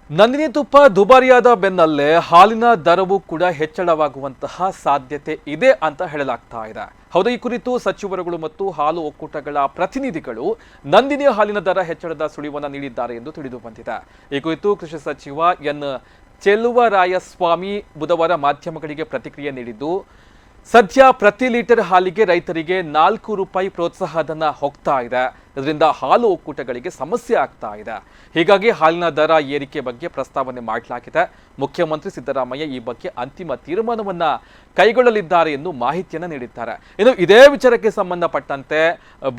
ನಂದಿನಿ ತುಪ್ಪ ದುಬಾರಿಯಾದ ಬೆನ್ನಲ್ಲೇ ಹಾಲಿನ ದರವೂ ಕೂಡ ಹೆಚ್ಚಳವಾಗುವಂತಹ ಸಾಧ್ಯತೆ ಇದೆ ಅಂತ ಹೇಳಲಾಗ್ತಾ ಇದೆ. ಹೌದು, ಈ ಕುರಿತು ಸಚಿವರುಗಳು ಮತ್ತು ಹಾಲು ಒಕ್ಕೂಟಗಳ ಪ್ರತಿನಿಧಿಗಳು ನಂದಿನಿ ಹಾಲಿನ ದರ ಹೆಚ್ಚಳದ ಸುಳಿವನ್ನ ನೀಡಿದ್ದಾರೆ ಎಂದು ತಿಳಿದು ಬಂದಿದೆ. ಈ ಕುರಿತು ಕೃಷಿ ಸಚಿವ ಎನ್ ಚೆಲುವರಾಯಸ್ವಾಮಿ ಬುಧವಾರ ಮಾಧ್ಯಮಗಳಿಗೆ ಪ್ರತಿಕ್ರಿಯೆ ನೀಡಿದ್ದು, ಸದ್ಯ ಪ್ರತಿ ಲೀಟರ್ ಹಾಲಿಗೆ ರೈತರಿಗೆ 4 ರೂಪಾಯಿ ಪ್ರೋತ್ಸಾಹಧನ ಹೋಗ್ತಾ ಇದೆ. ಇದರಿಂದ ಹಾಲು ಒಕ್ಕೂಟಗಳಿಗೆ ಸಮಸ್ಯೆ ಆಗ್ತಾ ಇದೆ. ಹೀಗಾಗಿ ಹಾಲಿನ ದರ ಏರಿಕೆ ಬಗ್ಗೆ ಪ್ರಸ್ತಾವನೆ ಮಾಡಲಾಗಿದೆ. ಮುಖ್ಯಮಂತ್ರಿ ಸಿದ್ದರಾಮಯ್ಯ ಈ ಬಗ್ಗೆ ಅಂತಿಮ ತೀರ್ಮಾನವನ್ನ ಕೈಗೊಳ್ಳಲಿದ್ದಾರೆ ಎಂದು ಮಾಹಿತಿಯನ್ನು ನೀಡಿದ್ದಾರೆ. ಇನ್ನು ಇದೇ ವಿಚಾರಕ್ಕೆ ಸಂಬಂಧಪಟ್ಟಂತೆ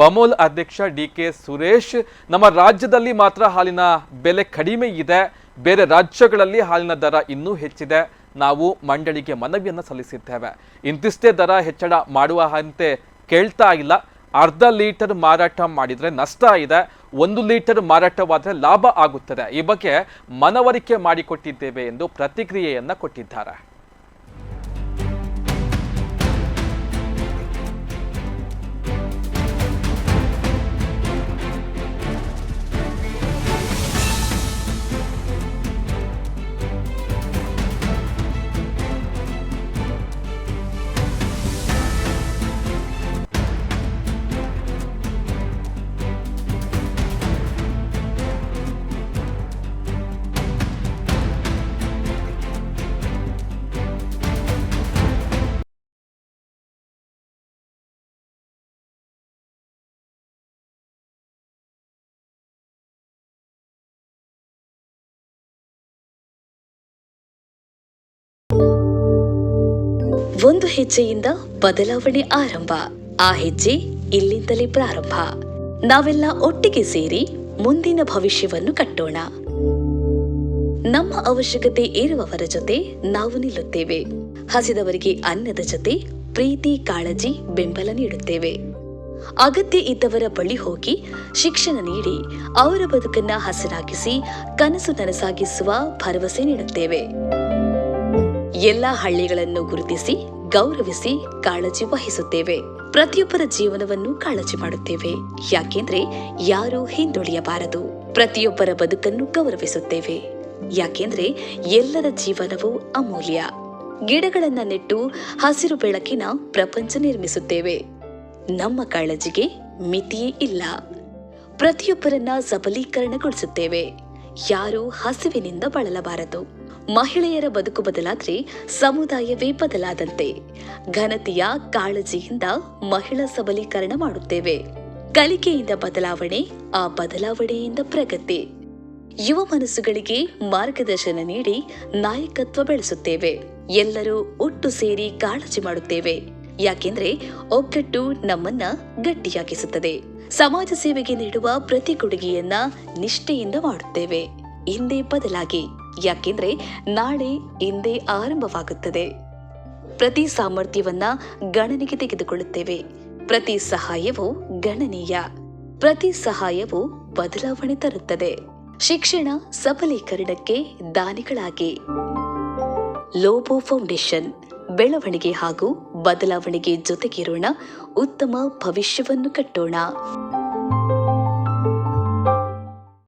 ಬಮೋಲ್ ಅಧ್ಯಕ್ಷ ಡಿ.ಕೆ. ಸುರೇಶ್, ನಮ್ಮ ರಾಜ್ಯದಲ್ಲಿ ಮಾತ್ರ ಹಾಲಿನ ಬೆಲೆ ಕಡಿಮೆ ಇದೆ, ಬೇರೆ ರಾಜ್ಯಗಳಲ್ಲಿ ಹಾಲಿನ ದರ ಇನ್ನೂ ಹೆಚ್ಚಿದೆ. ನಾವು ಮಂಡಳಿಗೆ ಮನವಿಯನ್ನು ಸಲ್ಲಿಸಿದ್ದೇವೆ. ಇಂತಿಷ್ಟೇ ದರ ಹೆಚ್ಚಳ ಮಾಡುವ ಅಂತೆ ಕೇಳ್ತಾ ಇಲ್ಲ. ಅರ್ಧ ಲೀಟರ್ ಮಾರಾಟ ಮಾಡಿದರೆ ನಷ್ಟ ಇದೆ, 1 ಲೀಟರ್ ಮಾರಾಟವಾದರೆ ಲಾಭ ಆಗುತ್ತದೆ. ಈ ಬಗ್ಗೆ ಮನವರಿಕೆ ಮಾಡಿಕೊಟ್ಟಿದ್ದೇವೆ ಎಂದು ಪ್ರತಿಕ್ರಿಯೆಯನ್ನ ಕೊಟ್ಟಿದ್ದಾರೆ. ಒಂದು ಹೆಜ್ಜೆಯಿಂದ ಬದಲಾವಣೆ ಆರಂಭ. ಆ ಹೆಜ್ಜೆ ಇಲ್ಲಿಂದಲೇ ಪ್ರಾರಂಭ. ನಾವೆಲ್ಲ ಒಟ್ಟಿಗೆ ಸೇರಿ ಮುಂದಿನ ಭವಿಷ್ಯವನ್ನು ಕಟ್ಟೋಣ. ನಮ್ಮ ಅವಶ್ಯಕತೆ ಇರುವವರ ಜೊತೆ ನಾವು ನಿಲ್ಲುತ್ತೇವೆ. ಹಸಿದವರಿಗೆ ಅನ್ನದ ಜೊತೆ ಪ್ರೀತಿ, ಕಾಳಜಿ, ಬೆಂಬಲ ನೀಡುತ್ತೇವೆ. ಅಗತ್ಯ ಇದ್ದವರ ಬಳಿ ಹೋಗಿ ಶಿಕ್ಷಣ ನೀಡಿ ಅವರ ಬದುಕನ್ನ ಹಸನಾಗಿಸಿ ಕನಸು ನನಸಾಗಿಸುವ ಭರವಸೆ ನೀಡುತ್ತೇವೆ. ಎಲ್ಲ ಹಳ್ಳಿಗಳನ್ನು ಗುರುತಿಸಿ ಗೌರವಿಸಿ ಕಾಳಜಿ ವಹಿಸುತ್ತೇವೆ. ಪ್ರತಿಯೊಬ್ಬರ ಜೀವನವನ್ನು ಕಾಳಜಿ ಮಾಡುತ್ತೇವೆ. ಯಾಕೆಂದ್ರೆ ಯಾರೂ ಹಿಂದುಳಿಯಬಾರದು. ಪ್ರತಿಯೊಬ್ಬರ ಬದುಕನ್ನು ಗೌರವಿಸುತ್ತೇವೆ. ಯಾಕೆಂದ್ರೆ ಎಲ್ಲರ ಜೀವನವೂ ಅಮೂಲ್ಯ. ಗಿಡಗಳನ್ನ ನೆಟ್ಟು ಹಸಿರು ಬೆಳಕಿನ ಪ್ರಪಂಚ ನಿರ್ಮಿಸುತ್ತೇವೆ. ನಮ್ಮ ಕಾಳಜಿಗೆ ಮಿತಿಯೇ ಇಲ್ಲ. ಪ್ರತಿಯೊಬ್ಬರನ್ನ ಸಬಲೀಕರಣಗೊಳಿಸುತ್ತೇವೆ. ಯಾರೂ ಹಸಿವಿನಿಂದ ಬಳಲಬಾರದು. ಮಹಿಳೆಯರ ಬದುಕು ಬದಲಾದ್ರೆ ಸಮುದಾಯವೇ ಬದಲಾದಂತೆ. ಘನತೆಯ ಕಾಳಜಿಯಿಂದ ಮಹಿಳಾ ಸಬಲೀಕರಣ ಮಾಡುತ್ತೇವೆ. ಕಲಿಕೆಯಿಂದ ಬದಲಾವಣೆ, ಆ ಬದಲಾವಣೆಯಿಂದ ಪ್ರಗತಿ. ಯುವ ಮನಸ್ಸುಗಳಿಗೆ ಮಾರ್ಗದರ್ಶನ ನೀಡಿ ನಾಯಕತ್ವ ಬೆಳೆಸುತ್ತೇವೆ. ಎಲ್ಲರೂ ಒಟ್ಟು ಸೇರಿ ಕಾಳಜಿ ಮಾಡುತ್ತೇವೆ. ಯಾಕೆಂದ್ರೆ ಒಗ್ಗಟ್ಟು ನಮ್ಮನ್ನ ಗಟ್ಟಿಯಾಗಿಸುತ್ತದೆ. ಸಮಾಜ ಸೇವೆಗೆ ನೀಡುವ ಪ್ರತಿ ಕೊಡುಗೆಯನ್ನ ನಿಷ್ಠೆಯಿಂದ ಮಾಡುತ್ತೇವೆ. ಇಂದೇ ಬದಲಾಗಿ. ಯಾಕೆಂದ್ರೆ ನಾಳೆ ಇಂದೇ ಆರಂಭವಾಗುತ್ತದೆ. ಪ್ರತಿ ಸಾಮರ್ಥ್ಯವನ್ನ ಗಣನೆಗೆ ತೆಗೆದುಕೊಳ್ಳುತ್ತೇವೆ. ಪ್ರತಿ ಸಹಾಯವೂ ಗಣನೀಯ. ಪ್ರತಿ ಸಹಾಯವೂ ಬದಲಾವಣೆ ತರುತ್ತದೆ. ಶಿಕ್ಷಣ ಸಬಲೀಕರಣಕ್ಕೆ ದಾನಿಗಳಾಗಿ. ಲೋಬೋ ಫೌಂಡೇಶನ್. ಬೆಳವಣಿಗೆ ಹಾಗೂ ಬದಲಾವಣೆಗೆ ಜೊತೆಗಿರೋಣ. ಉತ್ತಮ ಭವಿಷ್ಯವನ್ನು ಕಟ್ಟೋಣ.